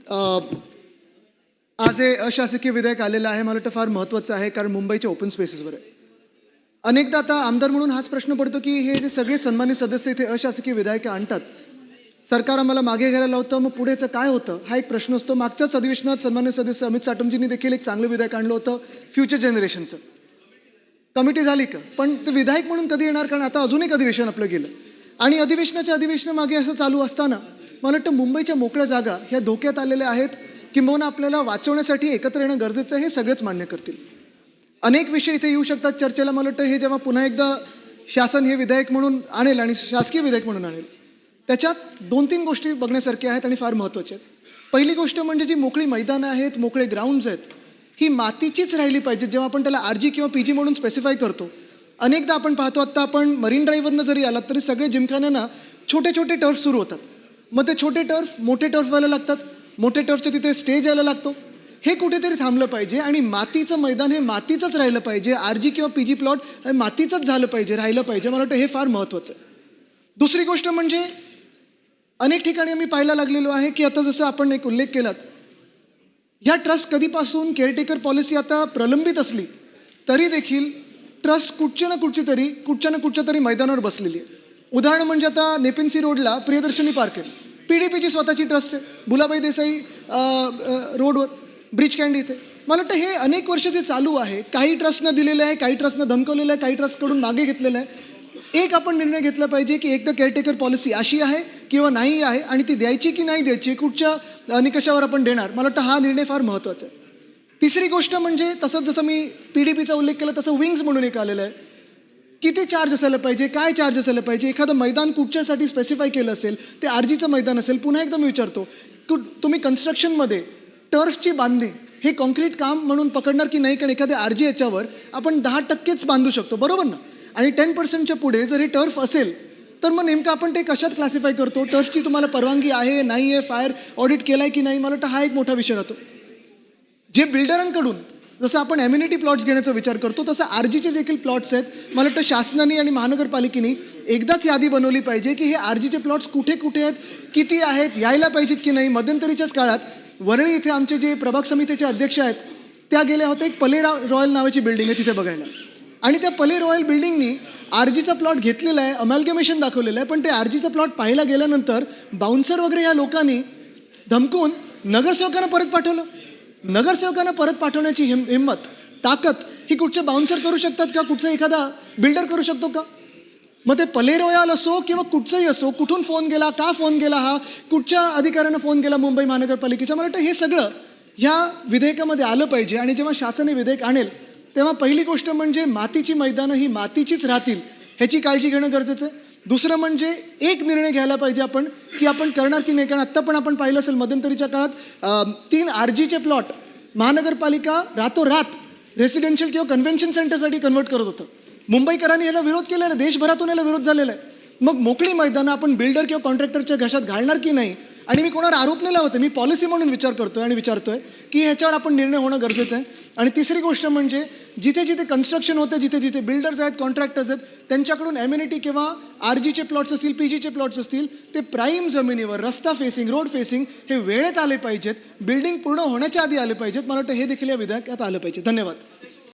अ, आज हे अशासकीय विधेयक आलेलं आहे. मला वाटतं फार महत्त्वाचं आहे, कारण मुंबईच्या ओपन स्पेसेसवर आहे. अनेकदा आता आमदार म्हणून हाच प्रश्न पडतो, की हे जे सगळे सन्मानित सदस्य इथे अशासकीय विधेयकं आणतात, सरकार आम्हाला मागे घ्यायला लावतं, मग पुढेचं काय होतं हा एक प्रश्न असतो. मागच्याच अधिवेशनात सन्मान्य सदस्य अमित साटमजींनी देखील एक चांगलं विधेयक आणलं होतं, फ्युचर जनरेशनचं. कमिटी झाली का? पण ते विधायक म्हणून कधी येणार? कारण आता अजून एक अधिवेशन आपलं गेलं आणि अधिवेशनामागे असं चालू असताना मला वाटतं मुंबईच्या मोकळ्या जागा ह्या धोक्यात आलेल्या आहेत, किंबहुना आपल्याला वाचवण्यासाठी एकत्र येणं गरजेचं आहे, हे सगळेच मान्य करतील. अनेक विषय इथे येऊ शकतात चर्चेला. मला वाटतं हे जेव्हा पुन्हा एकदा शासन हे विधेयक म्हणून आणेल आणि शासकीय विधेयक म्हणून आणेल, त्याच्यात 2-3 गोष्टी बघण्यासारख्या आहेत आणि फार महत्त्वाच्या आहेत. पहिली गोष्ट म्हणजे जी मोकळी मैदानं आहेत, मोकळे ग्राउंड्स आहेत, ही मातीचीच राहिली पाहिजेत. जेव्हा आपण त्याला आरजी किंवा पीजी म्हणून स्पेसिफाय करतो, अनेकदा आपण पाहतो, आत्ता आपण मरीन ड्राईव्हवरनं जरी आलात तरी सगळे जिमखान्यांना छोटे छोटे टर्फ सुरू होतात. मग ते छोटे टर्फ मोठे टर्फ व्हायला लागतात, मोठे टर्फच्या तिथे स्टेज यायला लागतो. हे कुठेतरी थांबलं पाहिजे आणि मातीचं मैदान हे मातीचंच राहिलं पाहिजे. आरजी किंवा पीजी प्लॉट हे मातीचंच झालं पाहिजे, राहिलं पाहिजे. मला वाटतं हे फार महत्त्वाचं आहे. दुसरी गोष्ट म्हणजे अनेक ठिकाणी आम्ही पाहायला लागलेलो आहे, की आता जसं आपण एक उल्लेख केलात, ह्या ट्रस्ट कधीपासून केअरटेकर पॉलिसी आता प्रलंबित असली तरी देखील ट्रस्ट कुठच्या ना कुठच्या तरी मैदानावर बसलेली आहे. उदाहरण म्हणजे आता नेपिन्सी रोडला प्रियदर्शनी पार्क आहे, PDPची स्वतःची ट्रस्ट आहे. बुलाबाई देसाई रोडवर ब्रिज कँडी इथे. मला वाटतं हे अनेक वर्ष जे चालू आहे, काही ट्रस्टनं दिलेलं आहे, काही ट्रस्टनं धमकवलेलं आहे, काही ट्रस्टकडून मागे घेतलेलं आहे. एक आपण निर्णय घेतला पाहिजे, की एकदा केअरटेकर पॉलिसी अशी आहे किंवा नाही आहे आणि ती द्यायची की नाही द्यायची, कुठच्या निकषावर आपण देणार. मला वाटतं हा निर्णय फार महत्त्वाचा आहे. तिसरी गोष्ट म्हणजे तसंच जसं मी PDPचा उल्लेख केला तसं विंग्स म्हणून एक आलेलं आहे. किती चार्ज असायला पाहिजे, काय चार्ज असायला पाहिजे, एखादं मैदान कुठच्यासाठी स्पेसिफाय केलं असेल, ते आरजीचं मैदान असेल. पुन्हा एकदा मी विचारतो, तुम्ही कन्स्ट्रक्शनमध्ये टर्फची बांधणी हे कॉन्क्रीट काम म्हणून पकडणार की नाही? कारण एखाद्या आरजी याच्यावर आपण 10%च बांधू शकतो, बरोबर ना? आणि 10%च्या पुढे जर हे टर्फ असेल तर मग नेमकं आपण ते कशात क्लासिफाय करतो? टर्फची तुम्हाला परवानगी आहे नाही आहे, फायर ऑडिट केला आहे की नाही? मला वाटतं हा एक मोठा विषय राहतो. जे बिल्डरांकडून जसं आपण एम्युनिटी प्लॉट्स घेण्याचा विचार करतो, तसं आरजीचे देखील प्लॉट्स आहेत. मला वाटतं शासनाने आणि महानगरपालिकेने एकदाच यादी बनवली पाहिजे, की हे आरजीचे प्लॉट्स कुठे कुठे आहेत, किती आहेत, यायला पाहिजेत की नाही. मध्यंतरीच्याच काळात वरळी इथे आमचे जे प्रभाग समितीचे अध्यक्ष आहेत त्या गेल्या होत्या. एक पले रॉयल नावाची बिल्डिंग आहे तिथे बघायला, आणि त्या पले रॉयल बिल्डिंगनी आरजीचा प्लॉट घेतलेला आहे, अमॅल्गमेशन दाखवलेलं आहे. पण ते आरजीचा प्लॉट पाहायला गेल्यानंतर बाउन्सर वगैरे ह्या लोकांनी धमकून नगरसेवकांना परत पाठवलं. नगरसेवकांना परत पाठवण्याची हिंमत, ताकद ही कुठचे बाउन्सर करू शकतात का? कुठचा एखादा बिल्डर करू शकतो का? मग ते पले रॉयल असो किंवा कुठचंही असो, कुठून फोन गेला, का फोन गेला, हा कुठच्या अधिकाऱ्यानं फोन केला मुंबई महानगरपालिकेच्या, मला वाटतं हे सगळं ह्या विधेयकामध्ये आलं पाहिजे. आणि जेव्हा शासन हे विधेयक आणेल तेव्हा पहिली गोष्ट म्हणजे मातीची मैदानं ही मातीचीच राहतील ह्याची काळजी घेणं गरजेचं आहे. दुसरं म्हणजे एक निर्णय घ्यायला पाहिजे आपण, की आपण करणार की नाही. कारण आत्ता पण आपण पाहिलं असेल मध्यंतरीच्या काळात 3 आरजीचे प्लॉट महानगरपालिका रातोरात रेसिडेन्शियल किंवा कन्व्हेन्शन सेंटरसाठी कन्वर्ट करत होतं. मुंबईकरांनी याला विरोध केलेला आहे, देशभरातून याला विरोध झालेला आहे. मग मोकळी मैदानं आपण बिल्डर किंवा कॉन्ट्रॅक्टरच्या घशात घालणार की नाही? आणि मी कोणावर आरोप नाही लावते, मी पॉलिसी म्हणून विचार करतोय आणि विचारतोय की ह्याच्यावर आपण निर्णय होणं गरजेचं आहे. आणि तिसरी गोष्ट म्हणजे जिथे जिथे कन्स्ट्रक्शन होतं, जिथे जिथे बिल्डर्स आहेत, कॉन्ट्रॅक्टर्स आहेत, त्यांच्याकडून एम्युनिटी किंवा आरजीचे प्लॉट्स असतील, पीजीचे प्लॉट्स असतील, ते प्राईम जमिनीवर रस्ता फेसिंग, रोड फेसिंग हे वेळेत आले पाहिजेत, बिल्डिंग पूर्ण होण्याच्या आधी आले पाहिजेत. मला वाटतं हे देखील या विधेयकात आलं पाहिजे. धन्यवाद.